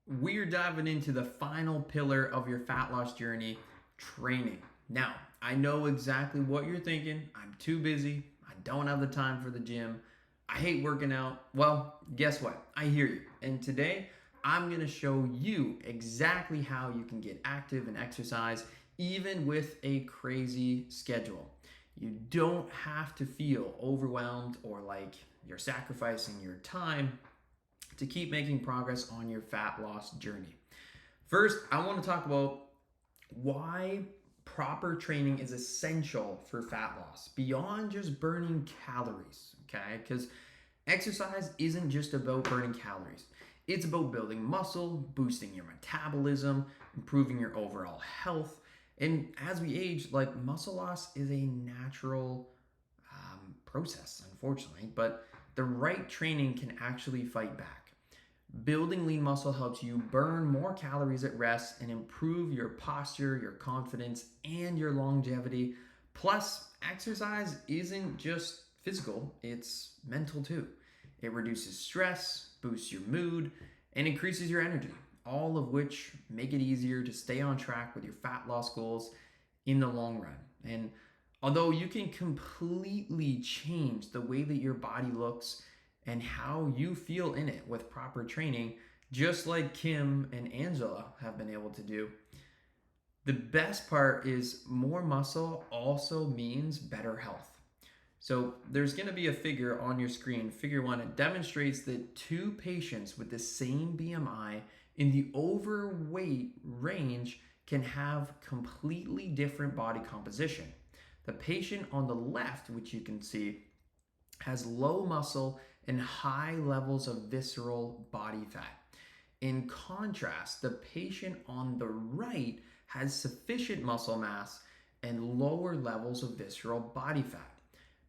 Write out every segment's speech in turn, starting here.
we're diving into the final pillar of your fat loss journey, training. Now, I know exactly what you're thinking. I'm too busy. I don't have the time for the gym. I hate working out. Well, guess what? I hear you. And today, I'm going to show you exactly how you can get active and exercise even with a crazy schedule. You don't have to feel overwhelmed or like you're sacrificing your time to keep making progress on your fat loss journey. First, I want to talk about why proper training is essential for fat loss beyond just burning calories, okay? Because exercise isn't just about burning calories. It's about building muscle, boosting your metabolism, improving your overall health. And as we age, like muscle loss is a natural process, unfortunately, but the right training can actually fight back. Building lean muscle helps you burn more calories at rest and improve your posture, your confidence, and your longevity. Plus, exercise isn't just physical, it's mental too. It reduces stress, boosts your mood, and increases your energy, all of which make it easier to stay on track with your fat loss goals in the long run. And although you can completely change the way that your body looks and how you feel in it with proper training, just like Kim and Angela have been able to do. The best part is more muscle also means better health. So there's going to be a figure on your screen, figure one. It demonstrates that two patients with the same BMI in the overweight range can have completely different body composition. The patient on the left, which you can see, has low muscle and high levels of visceral body fat. In contrast, the patient on the right has sufficient muscle mass and lower levels of visceral body fat.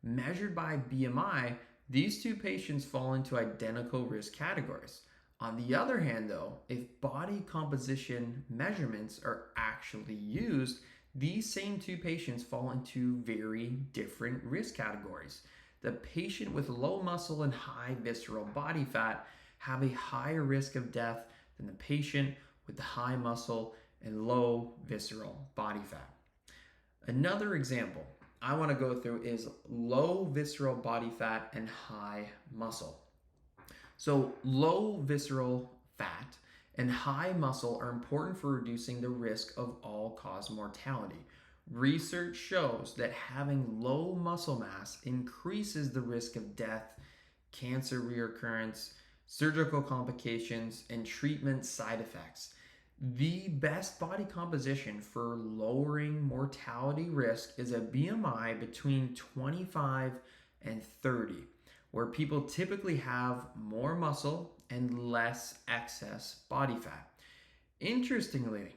Measured by BMI, these two patients fall into identical risk categories. On the other hand, though, if body composition measurements are actually used, these same two patients fall into very different risk categories. The patient with low muscle and high visceral body fat have a higher risk of death than the patient with the high muscle and low visceral body fat. Another example I want to go through is low visceral body fat and high muscle. So low visceral fat and high muscle are important for reducing the risk of all-cause mortality. Research shows that having low muscle mass increases the risk of death, cancer reoccurrence, surgical complications, and treatment side effects. The best body composition for lowering mortality risk is a BMI between 25 and 30, where people typically have more muscle and less excess body fat. Interestingly,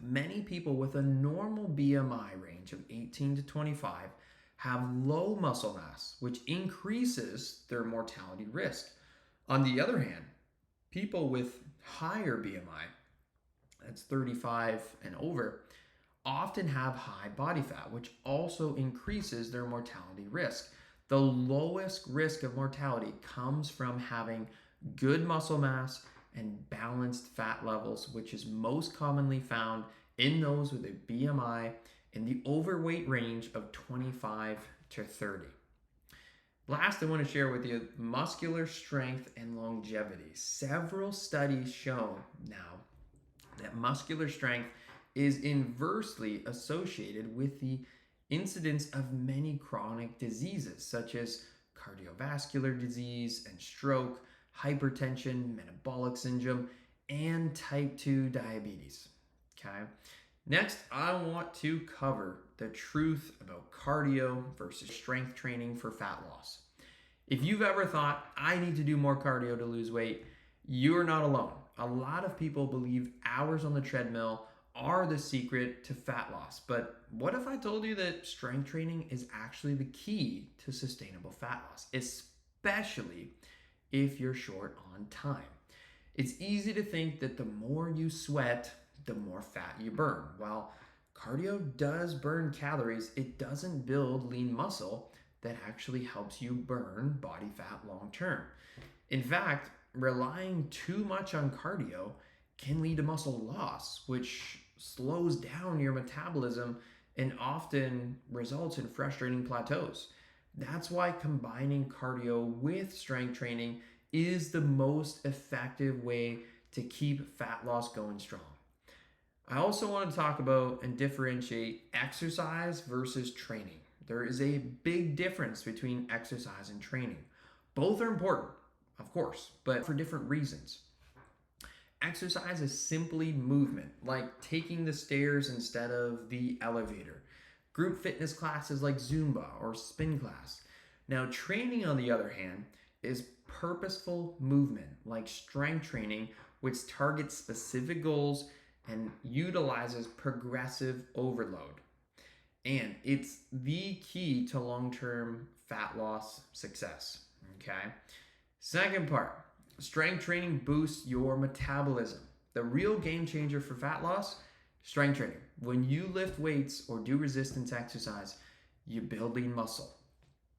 many people with a normal BMI range of 18 to 25 have low muscle mass, which increases their mortality risk. On the other hand, people with higher BMI, that's 35 and over, often have high body fat, which also increases their mortality risk. The lowest risk of mortality comes from having good muscle mass and balanced fat levels, which is most commonly found in those with a BMI in the overweight range of 25 to 30. Last, I want to share with you muscular strength and longevity. Several studies show now that muscular strength is inversely associated with the incidence of many chronic diseases such as cardiovascular disease and stroke, hypertension, metabolic syndrome, and type 2 diabetes. Okay. Next, I want to cover the truth about cardio versus strength training for fat loss. If you've ever thought, I need to do more cardio to lose weight, you're not alone. A lot of people believe hours on the treadmill are the secret to fat loss. But what if I told you that strength training is actually the key to sustainable fat loss, especially if you're short on time? It's easy to think that the more you sweat, the more fat you burn. While cardio does burn calories, it doesn't build lean muscle that actually helps you burn body fat long term. In fact, relying too much on cardio can lead to muscle loss, which slows down your metabolism and often results in frustrating plateaus. That's why combining cardio with strength training is the most effective way to keep fat loss going strong. I also want to talk about and differentiate exercise versus training. There is a big difference between exercise and training. Both are important, of course, but for different reasons. Exercise is simply movement, like taking the stairs instead of the elevator. Group fitness classes like Zumba or spin class. Now, training, on the other hand, is purposeful movement, like strength training, which targets specific goals and utilizes progressive overload. And it's the key to long term fat loss success. Okay. Second part, strength training boosts your metabolism. The real game changer for fat loss, strength training. When you lift weights or do resistance exercise, you build lean muscle.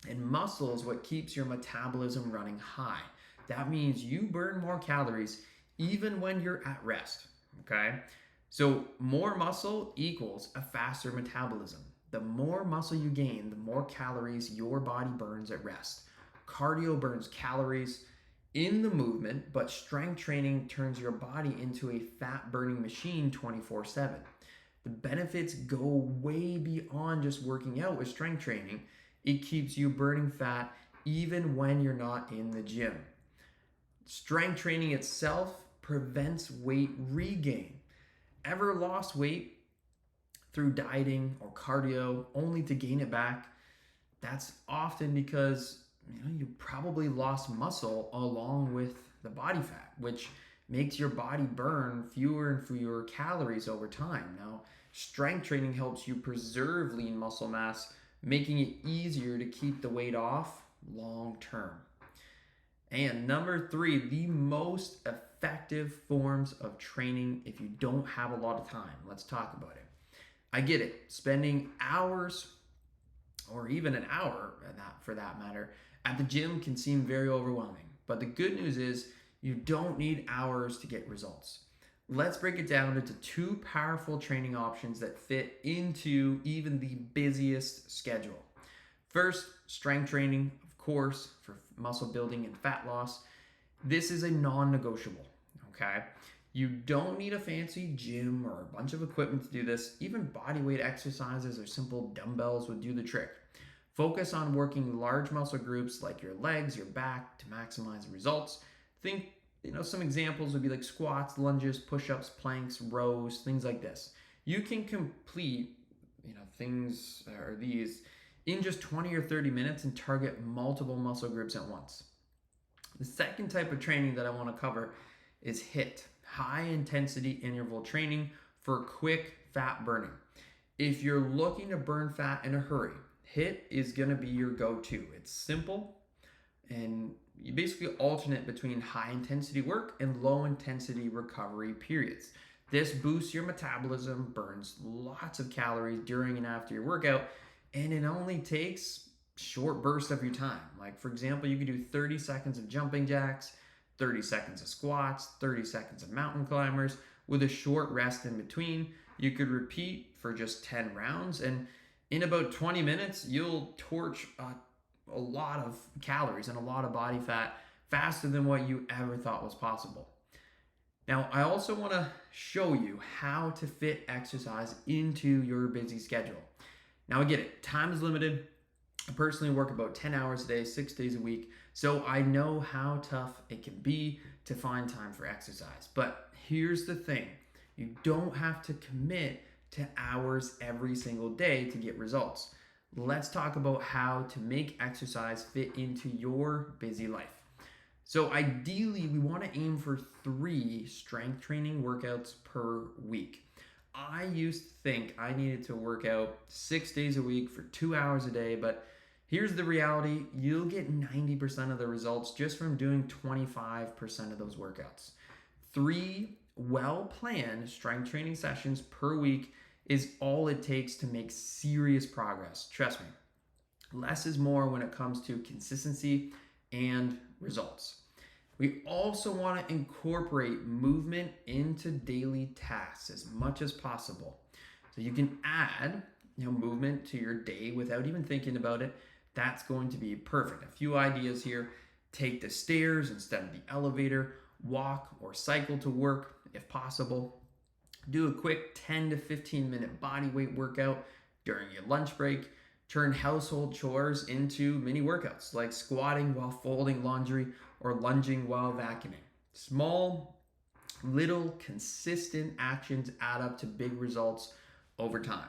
And muscle is what keeps your metabolism running high. That means you burn more calories even when you're at rest. Okay? So more muscle equals a faster metabolism. The more muscle you gain, the more calories your body burns at rest. Cardio burns calories in the movement, but strength training turns your body into a fat burning machine 24/7. The benefits go way beyond just working out with strength training. It keeps you burning fat even when you're not in the gym. Strength training itself prevents weight regain. Ever lost weight through dieting or cardio only to gain it back? That's often because you probably lost muscle along with the body fat, which makes your body burn fewer and fewer calories over time. Now, strength training helps you preserve lean muscle mass, making it easier to keep the weight off long term. And number 3, the most effective forms of training if you don't have a lot of time. Let's talk about it. I get it. Spending hours or even an hour for that matter at the gym can seem very overwhelming. But the good news is you don't need hours to get results. Let's break it down into 2 powerful training options that fit into even the busiest schedule. First, strength training, of course, for muscle building and fat loss. This is a non-negotiable, okay? You don't need a fancy gym or a bunch of equipment to do this. Even body weight exercises or simple dumbbells would do the trick. Focus on working large muscle groups like your legs, your back to maximize results. Think, some examples would be like squats, lunges, push-ups, planks, rows, things like this. You can complete, things or these in just 20 or 30 minutes and target multiple muscle groups at once. The second type of training that I want to cover is HIIT, high intensity interval training for quick fat burning. If you're looking to burn fat in a hurry, HIIT is going to be your go-to. It's simple, and you basically alternate between high intensity work and low intensity recovery periods. This boosts your metabolism, burns lots of calories during and after your workout, and it only takes short bursts of your time. Like, for example, you could do 30 seconds of jumping jacks, 30 seconds of squats, 30 seconds of mountain climbers with a short rest in between. You could repeat for just 10 rounds, and in about 20 minutes, you'll torch a lot of calories and a lot of body fat faster than what you ever thought was possible. Now, I also want to show you how to fit exercise into your busy schedule. Now, I get it. Time is limited. I personally work about 10 hours a day, 6 days a week, so I know how tough it can be to find time for exercise. But here's the thing. You don't have to commit to hours every single day to get results. Let's talk about how to make exercise fit into your busy life. So ideally, we want to aim for 3 strength training workouts per week. I used to think I needed to work out 6 days a week for 2 hours a day, but here's the reality. You'll get 90% of the results just from doing 25% of those workouts. 3 well-planned strength training sessions per week is all it takes to make serious progress. Trust me, less is more when it comes to consistency and results. We also want to incorporate movement into daily tasks as much as possible. So you can add movement to your day without even thinking about it. That's going to be perfect. A few ideas here. Take the stairs instead of the elevator. Walk or cycle to work if possible. Do a quick 10 to 15 minute body weight workout during your lunch break. Turn household chores into mini workouts like squatting while folding laundry or lunging while vacuuming. Small, little, consistent actions add up to big results over time.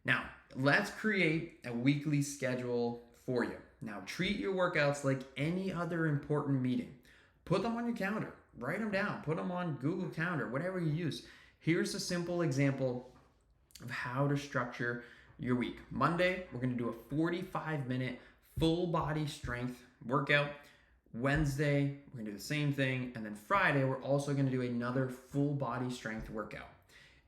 Now, let's create a weekly schedule for you. Now, treat your workouts like any other important meeting. Put them on your calendar, write them down, put them on Google Calendar, whatever you use. Here's a simple example of how to structure your week. Monday, we're going to do a 45-minute full body strength workout. Wednesday, we're going to do the same thing. And then Friday, we're also going to do another full body strength workout.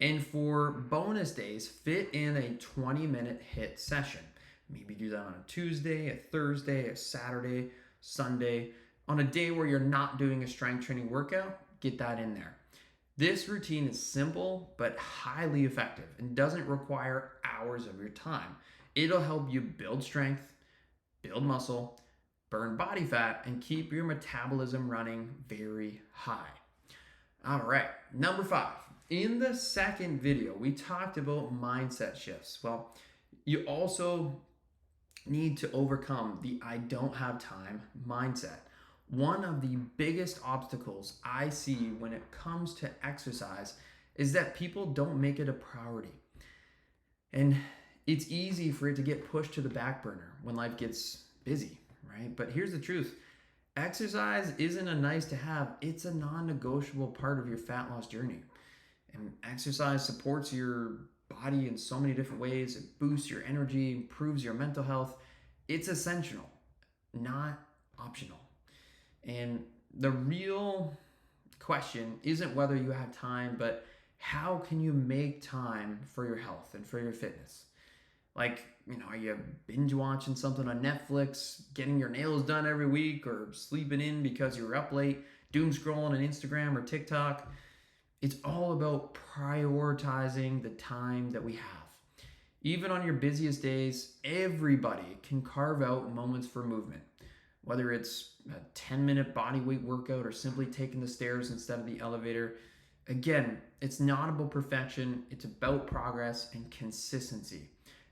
And for bonus days, fit in a 20-minute HIIT session. Maybe do that on a Tuesday, a Thursday, a Saturday, Sunday. On a day where you're not doing a strength training workout, get that in there. This routine is simple but highly effective and doesn't require hours of your time. It'll help you build strength, build muscle, burn body fat, and keep your metabolism running very high. All right, number 5. In the second video, we talked about mindset shifts. Well, you also need to overcome the I don't have time mindset. One of the biggest obstacles I see when it comes to exercise is that people don't make it a priority. And it's easy for it to get pushed to the back burner when life gets busy, right? But here's the truth. Exercise isn't a nice to have, it's a non-negotiable part of your fat loss journey. And exercise supports your body in so many different ways. It boosts your energy, improves your mental health. It's essential, not optional. And the real question isn't whether you have time, but how can you make time for your health and for your fitness? Like, are you binge watching something on Netflix, getting your nails done every week, or sleeping in because you're up late, doom scrolling on Instagram or TikTok? It's all about prioritizing the time that we have. Even on your busiest days, everybody can carve out moments for movement. Whether it's a 10-minute body weight workout or simply taking the stairs instead of the elevator. Again, it's not about perfection, it's about progress and consistency.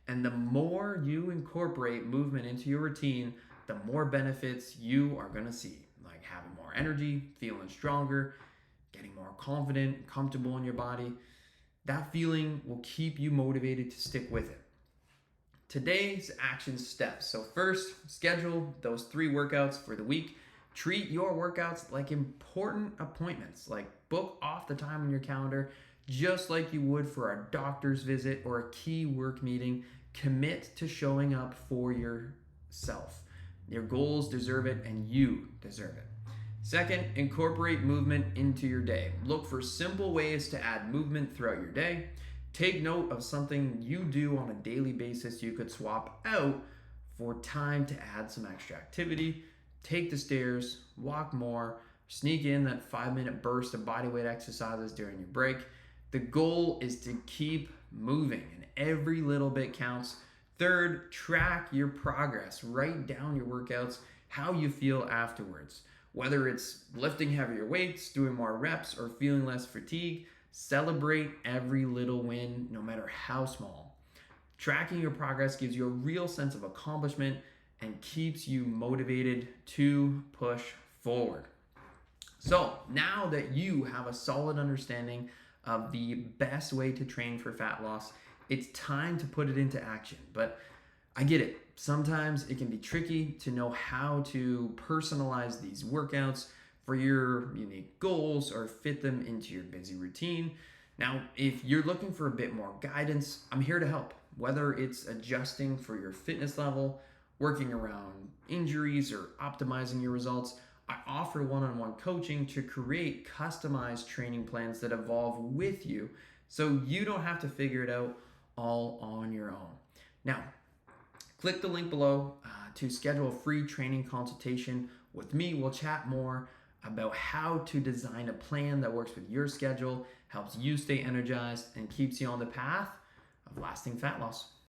And the more you incorporate movement into your routine, the more benefits you are going to see, like having more energy, feeling stronger, getting more confident, comfortable in your body. That feeling will keep you motivated to stick with it. Today's action steps. So first, schedule those 3 workouts for the week. Treat your workouts like important appointments, like book off the time on your calendar, just like you would for a doctor's visit or a key work meeting. Commit to showing up for yourself. Your goals deserve it and you deserve it. Second, incorporate movement into your day. Look for simple ways to add movement throughout your day. Take note of something you do on a daily basis you could swap out for time to add some extra activity. Take the stairs, walk more, sneak in that 5-minute burst of bodyweight exercises during your break. The goal is to keep moving and every little bit counts. Third, track your progress. Write down your workouts, how you feel afterwards. Whether it's lifting heavier weights, doing more reps, or feeling less fatigue, celebrate every little win, no matter how small. Tracking your progress gives you a real sense of accomplishment and keeps you motivated to push forward. So now that you have a solid understanding of the best way to train for fat loss, it's time to put it into action. But I get it. Sometimes it can be tricky to know how to personalize these workouts for your unique goals or fit them into your busy routine. Now, if you're looking for a bit more guidance, I'm here to help. Whether it's adjusting for your fitness level, working around injuries, or optimizing your results, I offer one-on-one coaching to create customized training plans that evolve with you so you don't have to figure it out all on your own. Now, click the link below to schedule a free training consultation with me. We'll chat more about how to design a plan that works with your schedule, helps you stay energized, and keeps you on the path of lasting fat loss.